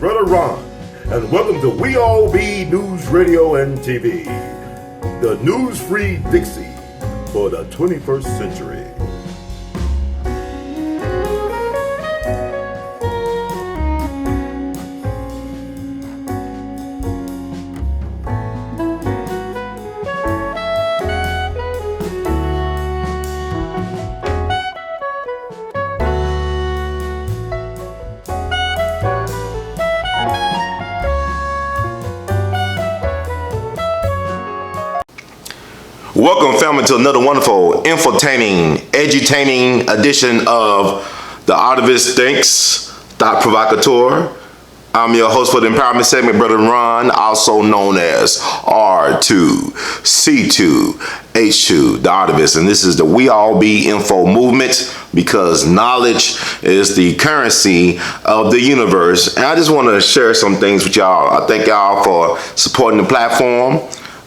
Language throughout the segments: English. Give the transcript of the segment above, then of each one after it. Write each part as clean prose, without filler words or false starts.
Brother Ron, and welcome to We All Be News Radio and TV, the news-free Dixie for the 21st century. Welcome, family, to another wonderful, infotaining, edutaining edition of the Artivist Thinks, Thought Provocateur. I'm your host for the Empowerment segment, Brother Ron, also known as R2, C2, H2, the Artivist. And this is the We All Be Info movement, because knowledge is the currency of the universe. And I just want to share some things with y'all. I thank y'all for supporting the platform.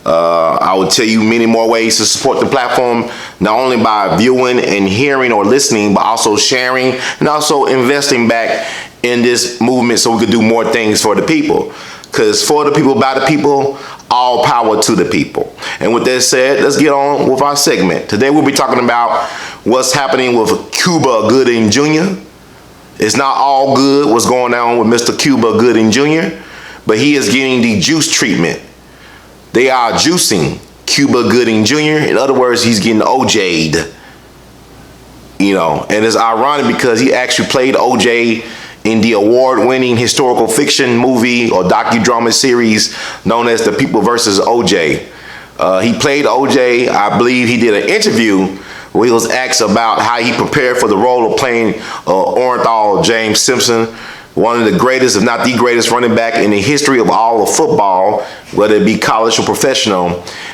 I will tell you many more ways to support the platform, not only by viewing and hearing or listening, but also sharing and also investing back in this movement so we could do more things for the people. Because for the people, by the people, all power to the people. And with that said, let's get on with our segment. Today we'll be talking about what's happening with Cuba Gooding Jr. It's not all good what's going on with Mr. Cuba Gooding Jr., but he is getting the juice treatment. They are juicing Cuba Gooding Jr. In other words, he's getting OJ'd. You know, and it's ironic because he actually played OJ in the award-winning historical fiction movie or docudrama series known as The People vs. OJ. He played OJ. I believe he did an interview where he was asked about how he prepared for the role of playing Orenthal James Simpson, one of the greatest, if not the greatest, running back in the history of all of football, whether it be college or professional.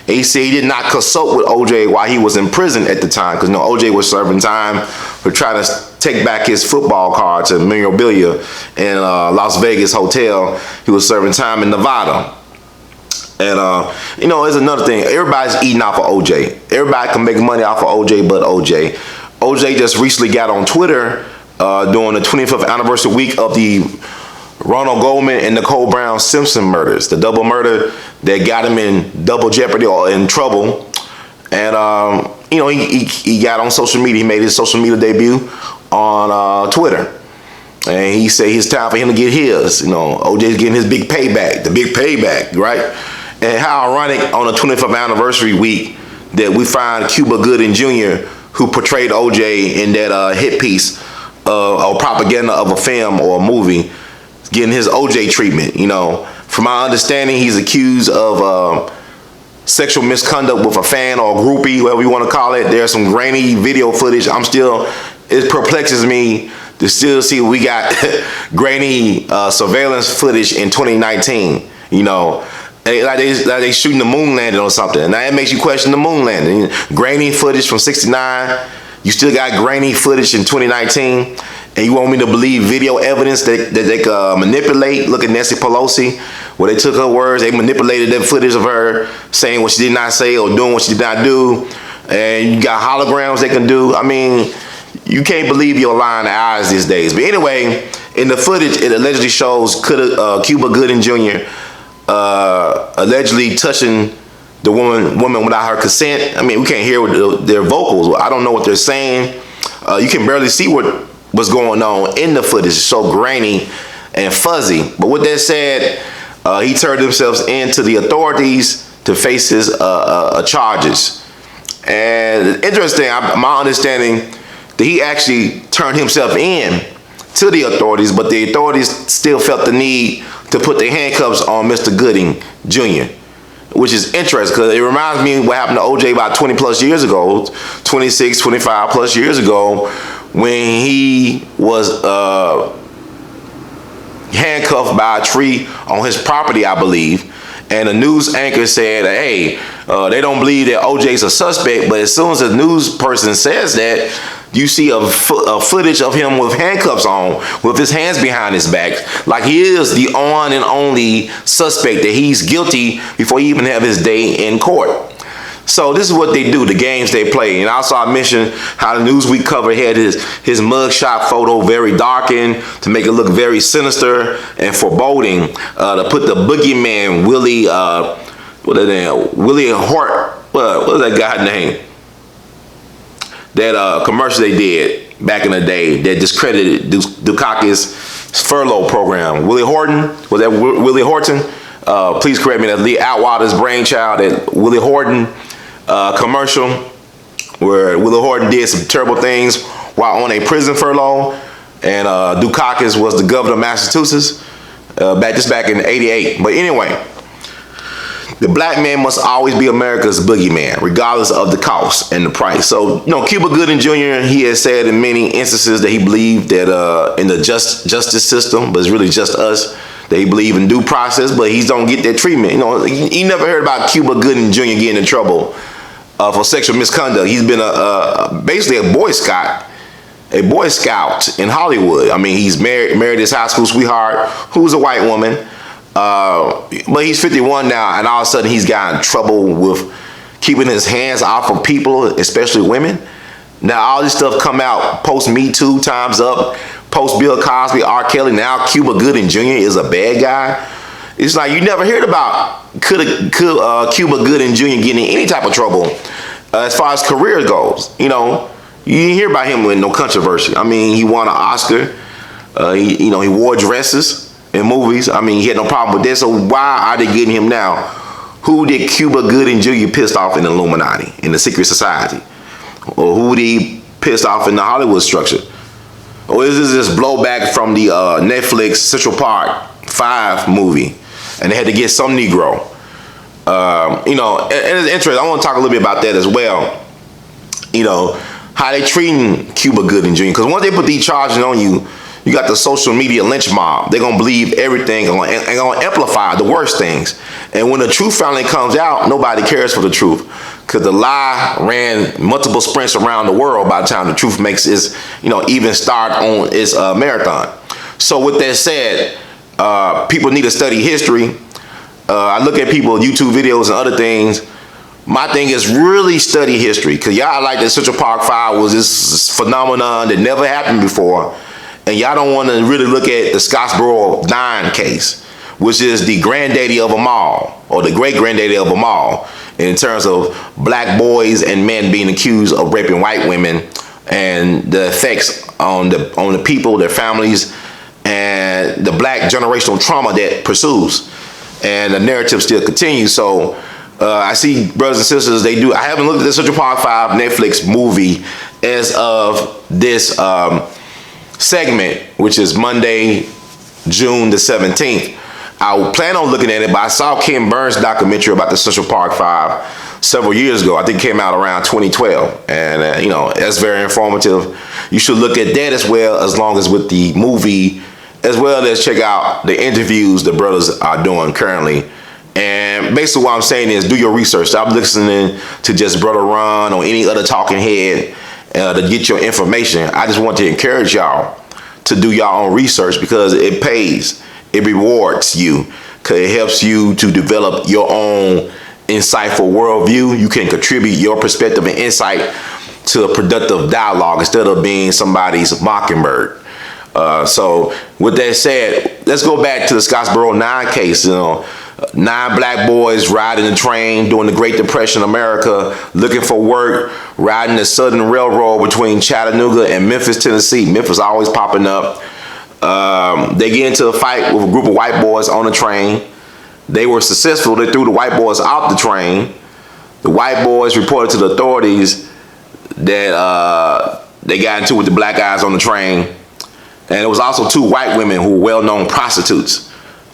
And he said he did not consult with OJ while he was in prison at the time, because OJ was serving time for trying to take back his football cards and memorabilia in Las Vegas hotel. He was serving time in Nevada. And, there's another thing. Everybody's eating off of OJ. Everybody can make money off of OJ but OJ. OJ just recently got on Twitter during the 25th anniversary week of the Ronald Goldman and Nicole Brown Simpson murders, the double murder that got him in double jeopardy or in trouble. And, he got on social media. He made his social media debut on Twitter. And he said it's time for him to get his. OJ's getting his big payback, the big payback, right? And how ironic on the 25th anniversary week that we find Cuba Gooding Jr., who portrayed OJ in that hit piece or propaganda of a film or a movie, getting his OJ treatment. From my understanding, he's accused of sexual misconduct with a fan or a groupie, whatever you want to call it. There's some grainy video footage. It perplexes me to still see we got grainy surveillance footage in 2019. Like they shooting the moon landing or something. Now it makes you question the moon landing. Grainy footage from '69. You still got grainy footage in 2019, and you want me to believe video evidence that they could manipulate? Look at Nancy Pelosi, where they took her words, they manipulated that footage of her saying what she did not say or doing what she did not do, and you got holograms they can do. I mean, you can't believe your lying eyes these days. But anyway, in the footage, it allegedly shows Cuba Gooding Jr. Allegedly touching the woman without her consent. I mean, we can't hear their vocals. I don't know what they're saying. You can barely see what's going on in the footage. It's so grainy and fuzzy. But with that said, he turned himself into the authorities to face his charges. And interesting, my understanding that he actually turned himself in to the authorities, but the authorities still felt the need to put the handcuffs on Mr. Gooding Jr., which is interesting because it reminds me of what happened to OJ about 20 plus years ago, 26, 25 plus years ago, when he was handcuffed by a tree on his property, I believe. And the news anchor said, hey, they don't believe that OJ's a suspect, but as soon as the news person says that, you see a footage of him with handcuffs on, with his hands behind his back, like he is the on and only suspect, that he's guilty before he even have his day in court. So this is what they do, the games they play. And also I mentioned how the Newsweek cover had his mugshot photo very darkened to make it look very sinister and foreboding. To put the boogeyman Willie Hort, what was that guy's name? That commercial they did back in the day that discredited Dukakis furlough program. Willie Horton, was that Willie Horton? Please correct me, that's Lee Atwater's brainchild, that Willie Horton commercial where Willie Horton did some terrible things while on a prison furlough, and Dukakis was the governor of Massachusetts back in '88. But anyway, the black man must always be America's boogeyman, regardless of the cost and the price. So, Cuba Gooding Jr., he has said in many instances that he believed that in the justice system, but it's really just us, that he believe in due process, but he don't get that treatment. He never heard about Cuba Gooding Jr. getting in trouble for sexual misconduct. He's been basically a Boy Scout in Hollywood. I mean, he's married his high school sweetheart, who's a white woman. But he's 51 now, and all of a sudden he's got in trouble with keeping his hands off of people, especially women. Now all this stuff come out post Me Too, Time's Up, post Bill Cosby, R. Kelly. Now Cuba Gooding Jr. is a bad guy. It's like you never heard about Cuba Gooding Jr. getting in any type of trouble as far as career goes. You didn't hear about him with no controversy. I mean, he won an Oscar. He wore dresses in movies. I mean, he had no problem with that. So why are they getting him now? Who did Cuba Gooding Jr. pissed off in the Illuminati, in the secret society? Or who did he pissed off in the Hollywood structure? Or is this just blowback from the Netflix Central Park 5 movie? And they had to get some Negro. And it's interesting. I want to talk a little bit about that as well. How they treating Cuba Gooding Jr. Because once they put these charges on you, you got the social media lynch mob. They're going to believe everything and going to amplify the worst things. And when the truth finally comes out, nobody cares for the truth. Because the lie ran multiple sprints around the world by the time the truth makes its, even start on its marathon. So with that said, people need to study history. I look at people, YouTube videos and other things. My thing is really study history. Because y'all like that Central Park 5 was this phenomenon that never happened before. And y'all don't want to really look at the Scottsboro 9 case, which is the granddaddy of them all, or the great granddaddy of them all, in terms of black boys and men being accused of raping white women and the effects on the people, their families, and the black generational trauma that pursues. And the narrative still continues. So I see brothers and sisters, I haven't looked at the Central Park 5 Netflix movie as of this segment, which is Monday, June the 17th. I plan on looking at it, but I saw Ken Burns' documentary about the Central Park 5 several years ago. I think it came out around 2012. And, that's very informative. You should look at that as well, as long as with the movie, as well as check out the interviews the brothers are doing currently. And basically what I'm saying is do your research. Stop listening to just Brother Ron or any other talking head to get your information. I just want to encourage y'all to do your own research because it pays. It rewards you because it helps you to develop your own insightful worldview. You can contribute your perspective and insight to a productive dialogue instead of being somebody's mockingbird. So with that said, let's go back to the Scottsboro 9 case. 9 black boys riding the train during the Great Depression in America, looking for work, riding the Southern Railroad between Chattanooga and Memphis, Tennessee. Memphis always popping up. They get into a fight with a group of white boys on the train. They were successful. They threw the white boys off the train. The white boys reported to the authorities that they got into with the black guys on the train. And there was also 2 white women who were well-known prostitutes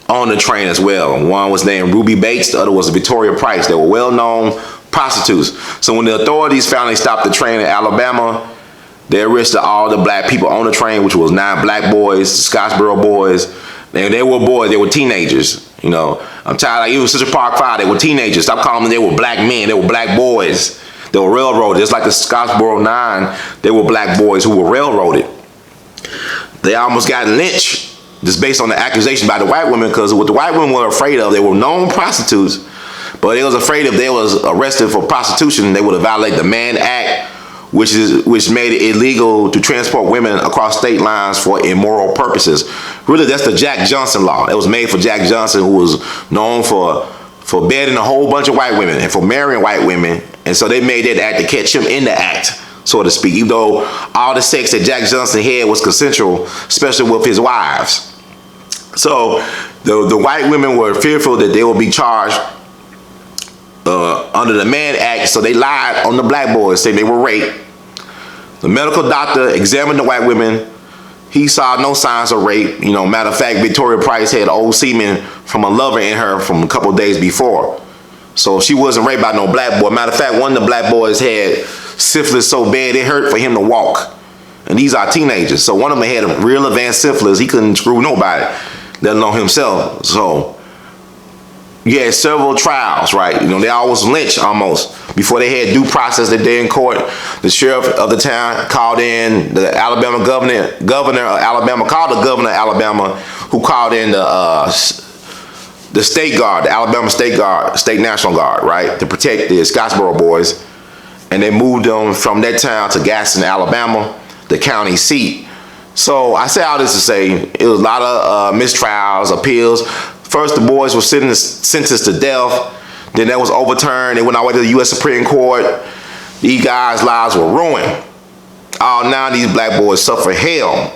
on the train as well. One was named Ruby Bates, the other was Victoria Price. They were well-known prostitutes. So when the authorities finally stopped the train in Alabama, they arrested all the black people on the train, which was 9 black boys, the Scottsboro boys. And they were boys, they were teenagers. I'm tired, it was Central Park 5, they were teenagers. Stop calling them, they were black men, they were black boys. They were railroaded, just like the Scottsboro 9, they were black boys who were railroaded. They almost got lynched just based on the accusation by the white women, because what the white women were afraid of, they were known prostitutes, But they was afraid if they was arrested for prostitution, they would have violated the Mann Act, which made it illegal to transport women across state lines for immoral purposes. Really, that's the Jack Johnson law. It was made for Jack Johnson, who was known for bedding a whole bunch of white women and for marrying white women. And so they made that act to catch him in the act, so to speak, even though all the sex that Jack Johnson had was consensual, especially with his wives. So the white women were fearful that they would be charged under the Mann Act, so they lied on the black boys, saying they were raped. The medical doctor examined the white women. He saw no signs of rape. Matter of fact, Victoria Price had old semen from a lover in her from a couple days before. So she wasn't raped by no black boy. Matter of fact, one of the black boys had syphilis so bad it hurt for him to walk. And these are teenagers. So one of them had a real advanced syphilis. He couldn't screw nobody, let alone himself. So you had several trials, right? They always lynched almost before they had due process that day in court. The sheriff of the town called in the Alabama governor of Alabama, called the governor of Alabama, who called in the state guard, the Alabama State National Guard, right, to protect the Scottsboro boys. And they moved them from that town to Gaston, Alabama, the county seat. So I say all this to say it was a lot of mistrials, appeals. First, the boys were sentenced to death. Then that was overturned. They went all the way to the U.S. Supreme Court. These guys' lives were ruined. Now these black boys suffer hell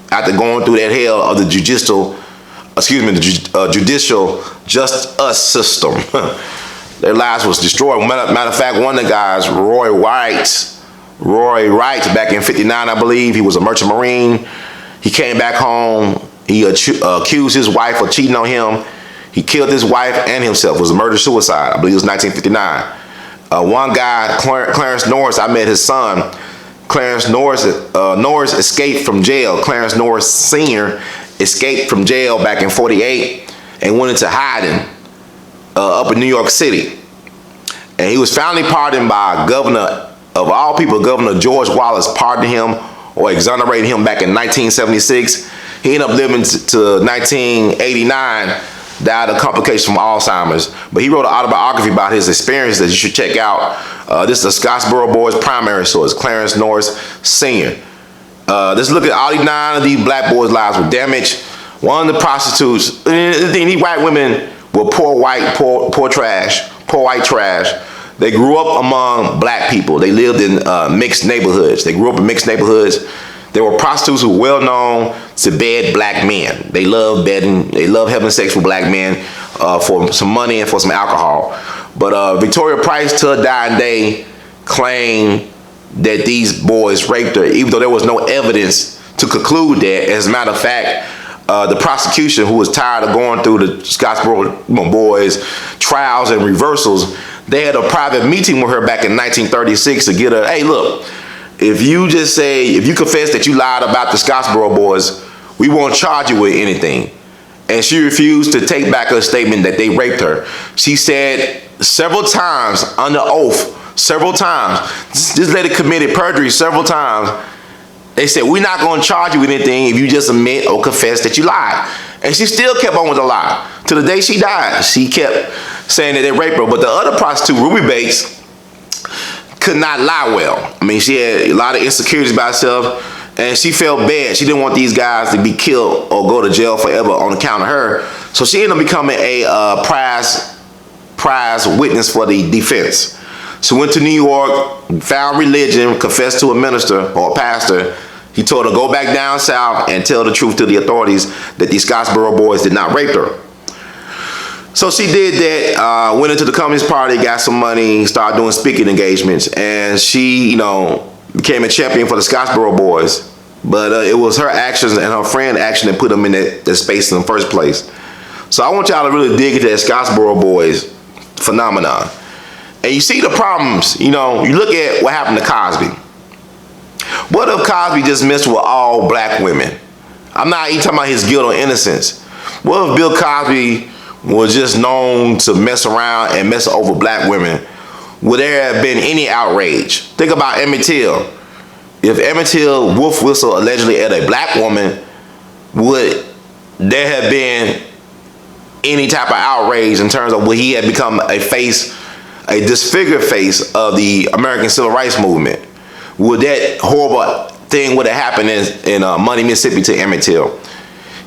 after going through that hell of the judicial justice system. Their lives was destroyed. Matter of fact, one of the guys, Roy Wright, back in '59, I believe, he was a merchant marine. He came back home. He accused his wife of cheating on him. He killed his wife and himself. It was a murder-suicide. I believe it was 1959. One guy, Clarence Norris, I met his son. Clarence Norris escaped from jail. Clarence Norris Sr. escaped from jail back in '48 and went into hiding up in New York City. And he was finally pardoned by Governor, of all people, Governor George Wallace pardoned him or exonerated him back in 1976. He ended up living to 1989, died of complications from Alzheimer's. But he wrote an autobiography about his experiences that you should check out. This is the Scottsboro Boys' primary source, Clarence Norris Sr. Let's look at all these 9 of these black boys' lives were damaged. One of the prostitutes, these white women were poor white trash. They grew up among black people. They lived in mixed neighborhoods. They were prostitutes who were well known to bed black men. They love bedding. They love having sex with black men for some money and for some alcohol. But Victoria Price, till her dying day, claimed that these boys raped her, even though there was no evidence to conclude that. As a matter of fact, the prosecution, who was tired of going through the Scottsboro boys' trials and reversals, they had a private meeting with her back in 1936 to get her, hey, look, if you confess that you lied about the Scottsboro boys, we won't charge you with anything. And she refused to take back her statement that they raped her. She said several times under oath, this lady committed perjury several times. They said, we're not going to charge you with anything if you just admit or confess that you lied. And she still kept on with the lie. To the day she died, she kept saying that they raped her. But the other prostitute, Ruby Bates, could not lie well. I mean, she had a lot of insecurities about herself, and she felt bad. She didn't want these guys to be killed or go to jail forever on account of her. So she ended up becoming a prize witness for the defense. She went to New York, found religion, confessed to a minister or a pastor. He told her, go back down south and tell the truth to the authorities that these Scottsboro boys did not rape her. So she did that, went into the Communist Party, got some money, started doing speaking engagements, and she, became a champion for the Scottsboro boys. But it was her actions and her friend's action that put them in that space in the first place. So I want y'all to really dig into that Scottsboro boys phenomenon. And you see the problems, you look at what happened to Cosby. What if Cosby just messed with all black women? I'm not even talking about his guilt or innocence. What if Bill Cosby was just known to mess around and mess over black women? Would there have been any outrage? Think about Emmett Till. If Emmett Till wolf whistled allegedly at a black woman, would there have been any type of outrage in terms of what he had become a disfigured face of the American Civil Rights Movement. Would that horrible thing would have happened in Money, Mississippi to Emmett Till,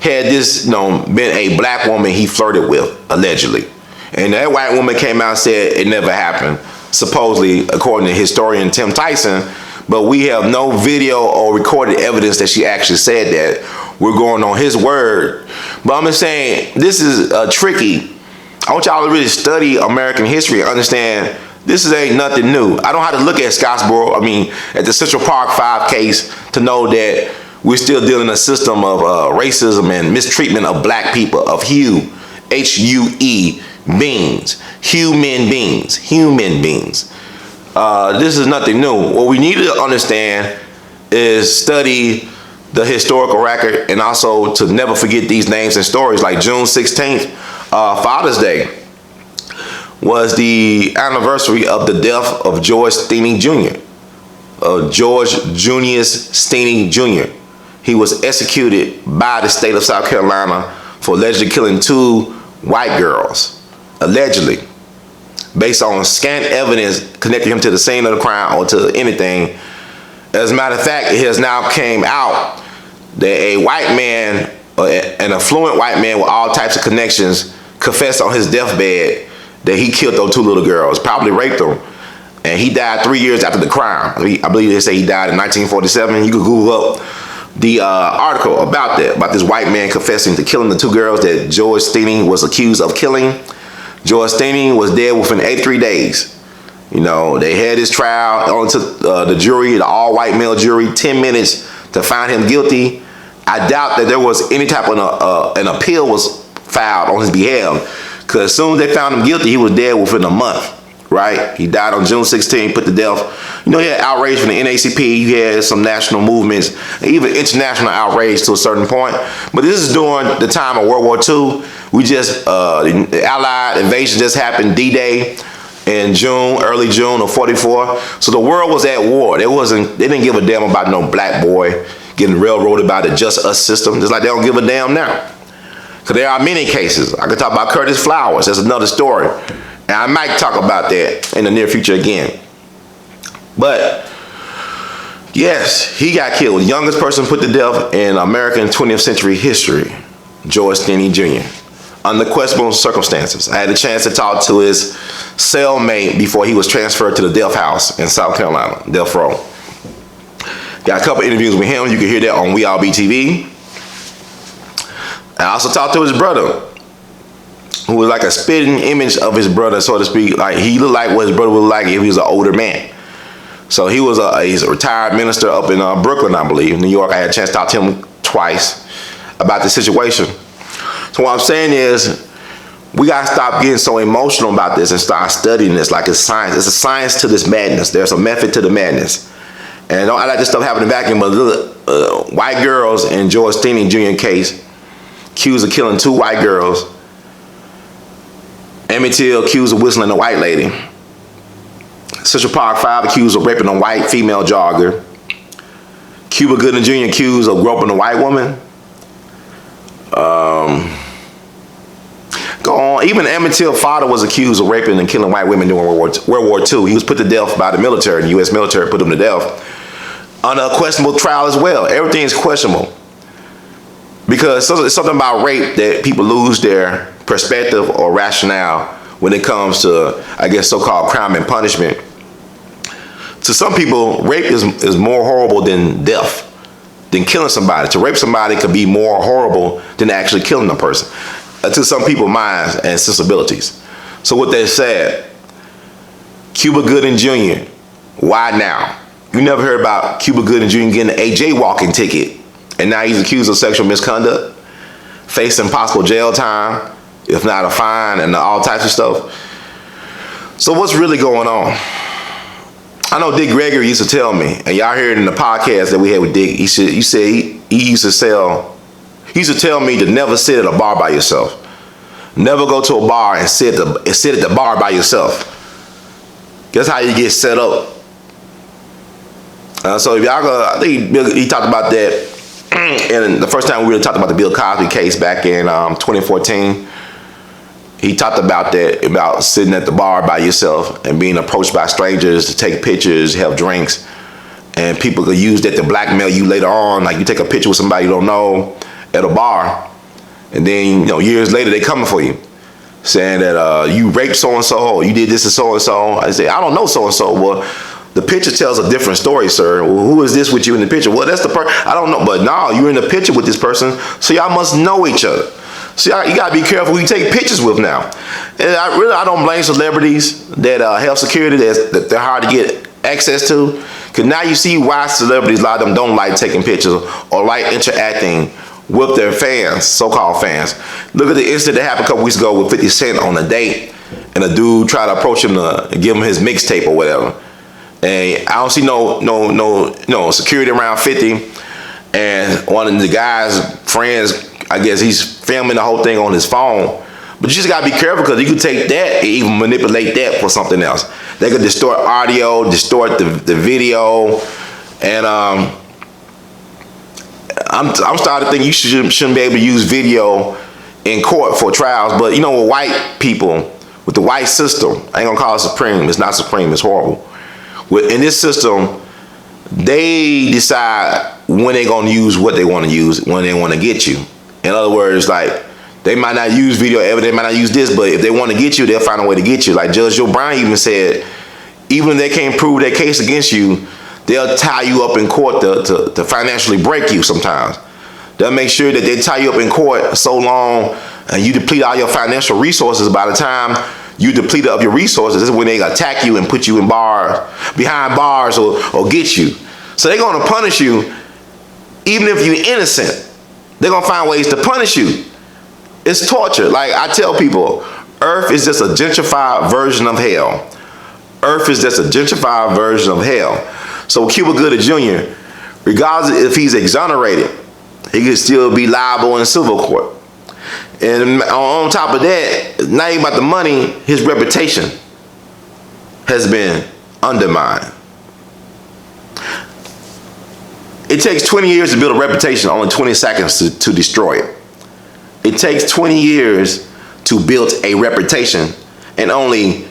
had this been a black woman he flirted with, allegedly. And that white woman came out and said it never happened, supposedly, according to historian Tim Tyson, but we have no video or recorded evidence that she actually said that. We're going on his word. But I'm just saying, this is tricky. I want y'all to really study American history and understand this ain't nothing new. I don't have to look at Scottsboro, at the Central Park 5 case to know that we're still dealing in a system of racism and mistreatment of black people, of hue, H-U-E, beings, human beings. This is nothing new. What we need to understand is study the historical record and also to never forget these names and stories. Like June 16th, Father's Day, was the anniversary of the death of George Steeney Jr. George Junius Steeney Jr. He was executed by the state of South Carolina for allegedly killing 2 white girls, allegedly, based on scant evidence connecting him to the scene of the crime or to anything. As a matter of fact, it has now came out that a white man, an affluent white man with all types of connections, confessed on his deathbed that he killed those 2 little girls, probably raped them. And he died 3 years after the crime. I believe they say he died in 1947. You can Google up the article about that, about this white man confessing to killing the 2 girls that George Steeney was accused of killing. George Steeney was dead within 83 days. They had his trial. On to the jury, the all-white male jury, 10 minutes to find him guilty. I doubt that there was any type of an appeal was filed on his behalf, because as soon as they found him guilty, he was dead within a month. Right? He died on June 16th, put to death. He had outrage from the NAACP. He had some national movements, even international outrage to a certain point. But this is during the time of World War II. The Allied invasion just happened, D-Day, in early June of 44. So the world was at war. They didn't give a damn about no black boy getting railroaded by the Just Us system, just like they don't give a damn now. Because there are many cases. I could talk about Curtis Flowers. That's another story. And I might talk about that in the near future again. But yes, he got killed. The youngest person put to death in American 20th century history, George Steeney Jr., under questionable circumstances. I had a chance to talk to his cellmate before he was transferred to the death house in South Carolina, death row. Got a couple interviews with him. You can hear that on We All Be TV. I also talked to his brother, who was like a spitting image of his brother, so to speak. Like, he looked like what his brother would look like if he was an older man. So he's a retired minister up in Brooklyn, I believe, New York. I had a chance to talk to him twice about the situation. So what I'm saying is, we gotta stop getting so emotional about this and start studying this like it's science. It's a science to this madness. There's a method to the madness. And I like this stuff happening back in, but look, white girls in George Steeney Jr. case, accused of killing 2 white girls. Emmett Till accused of whistling a white lady. Central Park 5 accused of raping a white female jogger. Cuba Gooding Jr. accused of groping a white woman. Go on. Even Emmett Till's father was accused of raping and killing white women during World War II. He was put to death by the military. The U.S. military put him to death under a questionable trial as well. Everything is questionable, because it's something about rape that people lose their perspective or rationale when it comes to, I guess, so-called crime and punishment. To some people, rape is more horrible than death, than killing somebody. To rape somebody could be more horrible than actually killing a person, to some people's minds and sensibilities. So what they said, Cuba Gooding Jr., why now? You never heard about Cuba Gooding Jr. getting a jaywalking ticket, and now he's accused of sexual misconduct, facing possible jail time, if not a fine, and all types of stuff. So what's really going on? I know Dick Gregory used to tell me, and y'all heard it in the podcast that we had with Dick, he used to tell me to never sit at a bar by yourself. Never go to a bar and sit at the bar by yourself. Guess how you get set up. So if y'all go, I think he talked about that, and the first time we really talked about the Bill Cosby case back in 2014. he talked about that, about sitting at the bar by yourself and being approached by strangers to take pictures, have drinks, and people could use that to blackmail you later on. Like you take a picture with somebody you don't know at a bar, and then years later they coming for you, saying that you raped so and so, you did this to so and so. I say, I don't know so and so. Well, the picture tells a different story, sir. Well, who is this with you in the picture? Well, that's the person. I don't know, but no, you're in the picture with this person, so y'all must know each other. So you gotta be careful who you take pictures with now. And I don't blame celebrities that have security that they're hard to get access to, because now you see why celebrities, a lot of them don't like taking pictures or like interacting with their fans, so-called fans. Look at the incident that happened a couple weeks ago with 50 Cent on a date, and a dude tried to approach him to give him his mixtape or whatever. And I don't see no security around 50. And one of the guy's friends, I guess he's filming the whole thing on his phone. But you just gotta be careful, because you could take that and even manipulate that for something else. They could distort audio, distort the video, and I'm starting to think you shouldn't be able to use video in court for trials. But with white people, with the white system, I ain't gonna call it supreme. It's not supreme. It's horrible. In this system, they decide when they're gonna use what they want to use, when they want to get you. In other words, like, they might not use video evidence, they might not use this, but if they want to get you, they'll find a way to get you. Like Judge Joe Brown even said, even if they can't prove their case against you, they'll tie you up in court to financially break you sometimes. They'll make sure that they tie you up in court so long and you deplete all your financial resources. By the time you deplete up your resources, this is when they attack you and put you in bars, behind bars, or get you. So they're going to punish you even if you're innocent. They're going to find ways to punish you. It's torture. Like I tell people, Earth is just a gentrified version of hell. Earth is just a gentrified version of hell. So Cuba Gooding Jr., regardless if he's exonerated, he could still be liable in civil court. And on top of that, not even about the money, his reputation has been undermined. It takes 20 years to build a reputation, only 20 seconds to destroy it. It takes 20 years to build a reputation and only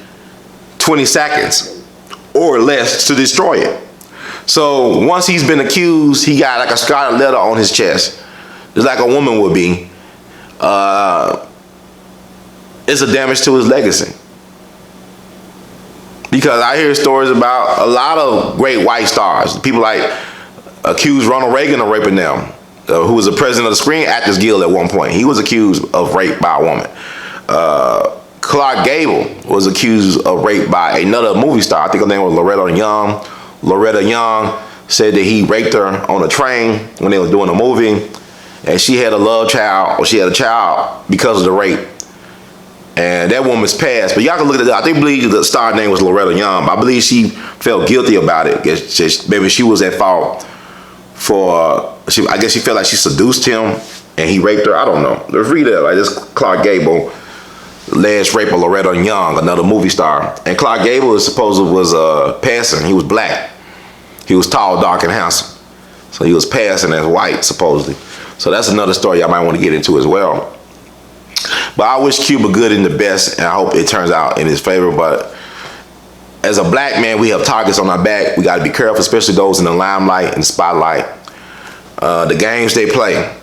20 seconds or less to destroy it. So once he's been accused, he got like a scarlet letter on his chest, just like a woman would be. It's a damage to his legacy. Because I hear stories about a lot of great white stars. People like accused Ronald Reagan of raping them, who was the president of the Screen Actors Guild at one point. He was accused of rape by a woman. Clark Gable was accused of rape by another movie star. I think her name was Loretta Young. Loretta Young said that he raped her on a train when they were doing a movie, and she had a love child, or she had a child because of the rape. And that woman's passed, but y'all can look at it. I believe the star name was Loretta Young, but I believe she felt guilty about it. Maybe she was at fault for, I guess she felt like she seduced him and he raped her. I don't know. Let's read it. Like this Clark Gable, alleged rape of Loretta Young, another movie star. And Clark Gable is supposedly was passing. He was black. He was tall, dark, and handsome. So he was passing as white, supposedly. So that's another story I might want to get into as well. But I wish Cuba Gooding the best, and I hope it turns out in his favor. But as a black man, we have targets on our back. We got to be careful, especially those in the limelight and spotlight. The games they play.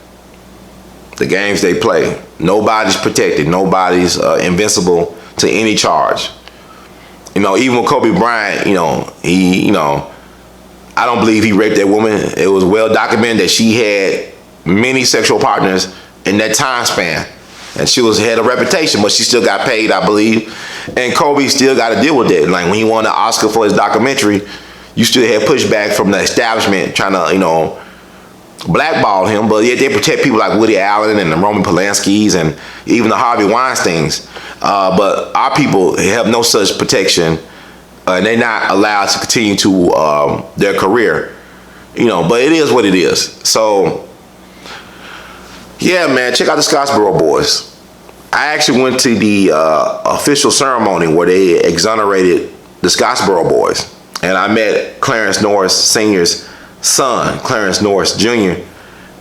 The games they play. Nobody's protected. Nobody's invincible to any charge. Even with Kobe Bryant, I don't believe he raped that woman. It was well documented that she had many sexual partners in that time span. And she had a reputation, but she still got paid, I believe. And Kobe still got to deal with that. Like when he won the Oscar for his documentary, you still had pushback from the establishment trying to, blackball him. But yet they protect people like Woody Allen and the Roman Polanski's and even the Harvey Weinsteins. But our people have no such protection, and they're not allowed to continue to their career. But it is what it is. So yeah, man, check out the Scottsboro Boys. I actually went to the official ceremony where they exonerated the Scottsboro Boys. And I met Clarence Norris Sr.'s son, Clarence Norris Jr.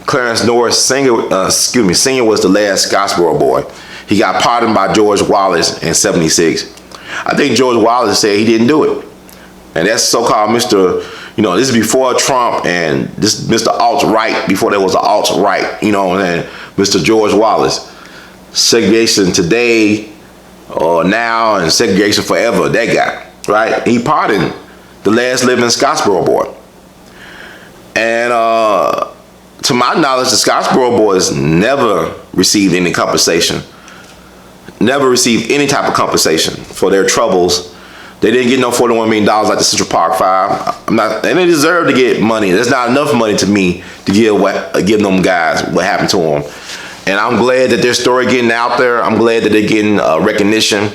Clarence Norris Sr. Senior was the last Scottsboro boy. He got pardoned by George Wallace in '76. I think George Wallace said he didn't do it. And that's so-called Mr., this is before Trump and this Mr. Alt-Right, before there was an Alt-Right, and Mr. George Wallace. Segregation today or now and segregation forever, that guy, right? He pardoned the last living Scottsboro boy. And to my knowledge, the Scottsboro boys never received any compensation. Never received any type of compensation for their troubles. They didn't get no $41 million like the Central Park Five. And they deserve to get money. There's not enough money to me to give them guys what happened to them. And I'm glad that their story getting out there. I'm glad that they're getting recognition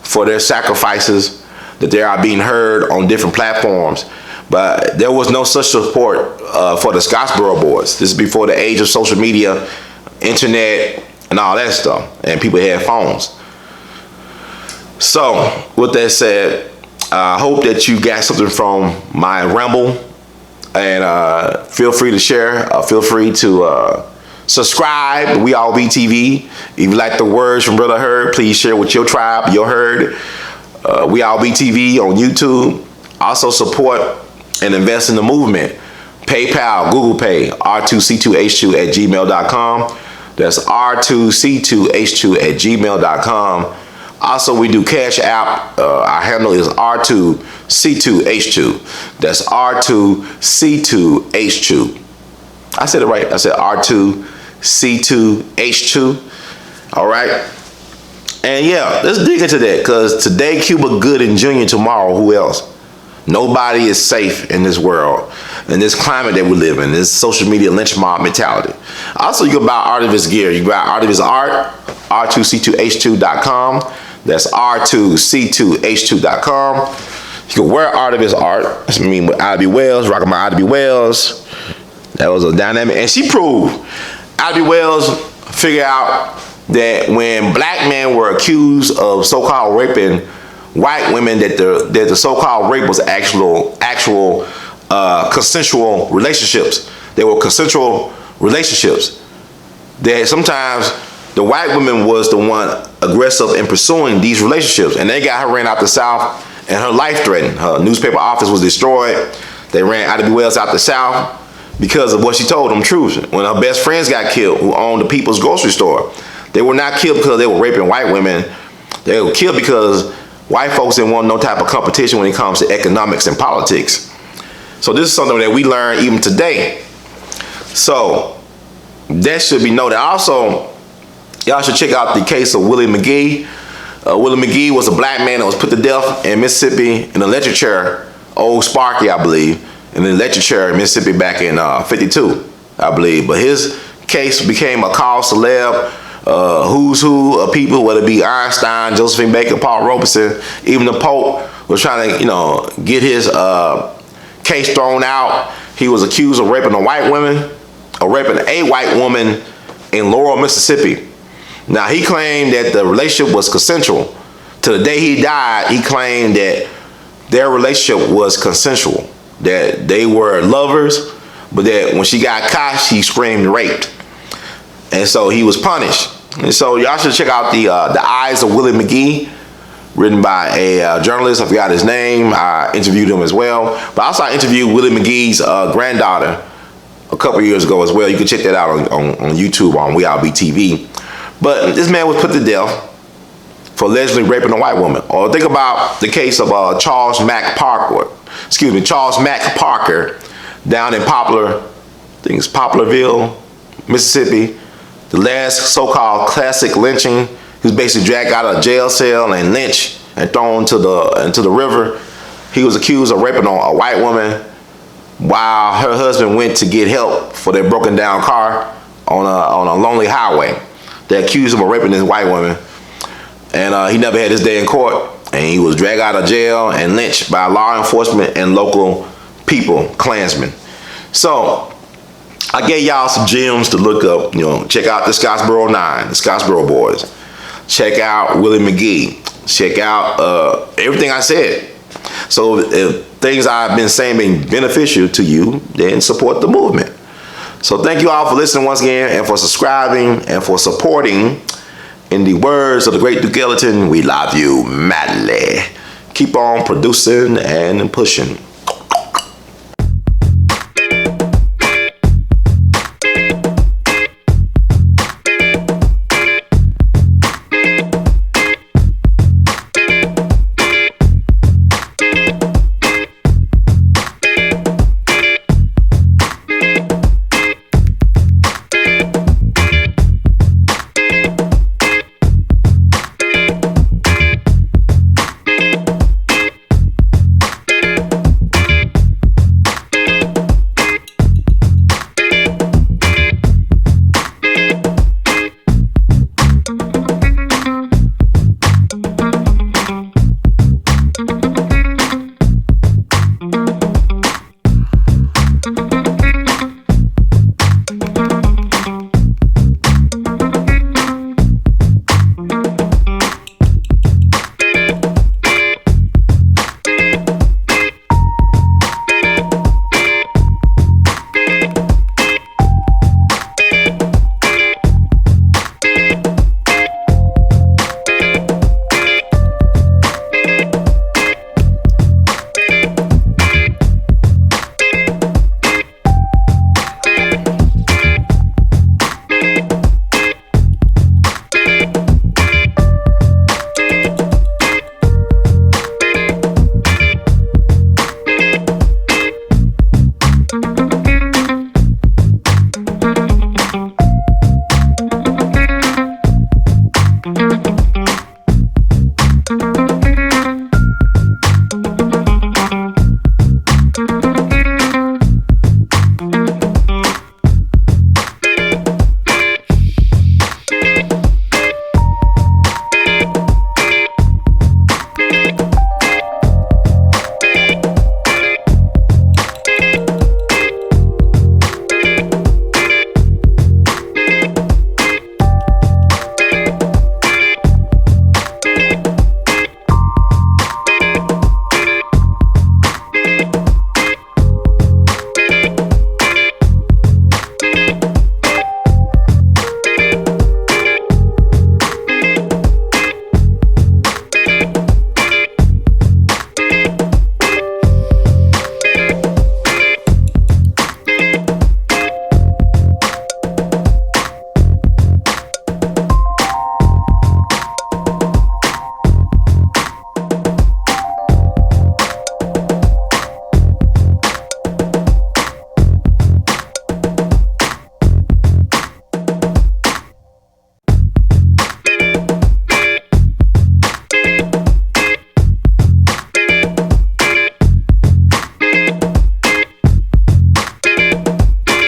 for their sacrifices, that they are being heard on different platforms. But there was no such support for the Scottsboro boys. This is before the age of social media, internet, and all that stuff. And people had phones. So, with that said, I hope that you got something from my ramble. And feel free to share. Feel free to subscribe to We All Be TV. If you like the words from Brother Herd, please share with your tribe, your herd. We All Be TV on YouTube. Also support and invest in the movement. PayPal, Google Pay, r2c2h2@gmail.com. That's r2c2h2@gmail.com. Also, we do Cash App. Our handle is r2c2h2. That's r2c2h2. I said it right. I said r2c2h2. All right. And yeah, let's dig into that, because today Cuba good and Junior, tomorrow who else? Nobody is safe in this world, in this climate that we live in, this social media lynch mob mentality. Also, you can buy Artivist gear. You can buy Artivist art, r2c2h2.com. That's r2c2h2.com. You can wear Artivist art. That's me with Ida Wells, rocking my Ida Wells. That was a dynamic, and she proved. Ida Wells figured out that when black men were accused of so-called raping white women, that the so-called rape was actual consensual relationships. They were consensual relationships. That sometimes the white woman was the one aggressive in pursuing these relationships, and they got her ran out the South, and her life threatened. Her newspaper office was destroyed. They ran Ida Wells out the South because of what she told them truth. When her best friends got killed, who owned the People's Grocery Store, they were not killed because they were raping white women. They were killed because white folks didn't want no type of competition when it comes to economics and politics. So this is something that we learn even today. So that should be noted. Also, y'all should check out the case of Willie McGee. Willie McGee was a black man that was put to death in Mississippi in an electric chair. Old Sparky, I believe, in an electric chair in Mississippi back in '52, I believe. But his case became a cause celeb. Who's who of people, whether it be Einstein, Josephine Baker, Paul Robeson, even the Pope was trying to, get his case thrown out. He was accused of raping a white woman in Laurel, Mississippi. Now, he claimed that the relationship was consensual. To the day he died, he claimed that their relationship was consensual, that they were lovers, but that when she got caught, she screamed raped. And so he was punished. And so y'all should check out the Eyes of Willie McGee, written by a journalist. I forgot his name. I interviewed him as well. But also I interviewed Willie McGee's granddaughter a couple years ago as well. You can check that out on YouTube on We All Be TV. But this man was put to death for allegedly raping a white woman. Or think about the case of Charles Mack Parker down in Poplarville, Mississippi. The last so-called classic lynching. He was basically dragged out of a jail cell and lynched and thrown into the river. He was accused of raping a white woman while her husband went to get help for their broken down car on a lonely highway. They accused him of raping this white woman, and he never had his day in court. And he was dragged out of jail and lynched by law enforcement and local people, Klansmen. So I gave y'all some gems to look up. Check out the Scottsboro 9, the Scottsboro boys. Check out Willie McGee. Check out everything I said. So if things I've been saying being beneficial to you, then support the movement. So thank you all for listening once again, and for subscribing, and for supporting, In the words of the great Duke Ellington, we love you madly. Keep on producing and pushing.